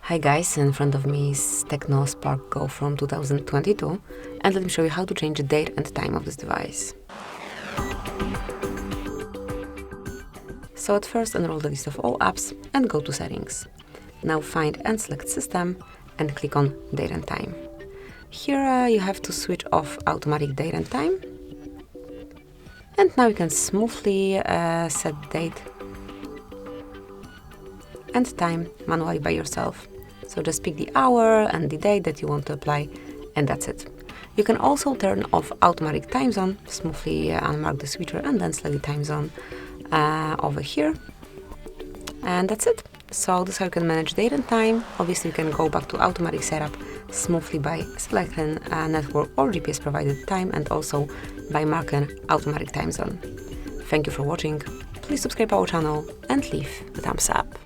Hi guys, in front of me is TECNO SPARK GO from 2022, and let me show you how to change the date and time of this device. So at first enroll the list of all apps and go to settings. Now find and select system and click on date and time. Here you have to switch off automatic date and time. And now you can smoothly set date and time manually by yourself. So just pick the hour and the date that you want to apply, and that's it. You can also turn off automatic time zone, smoothly unmark the switcher and then select the time zone over here. And that's it. So this is how you can manage date and time. Obviously you can go back to automatic setup smoothly by selecting network or GPS provided time, and also by marking automatic time zone. Thank you for watching. Please subscribe our channel and leave a thumbs up.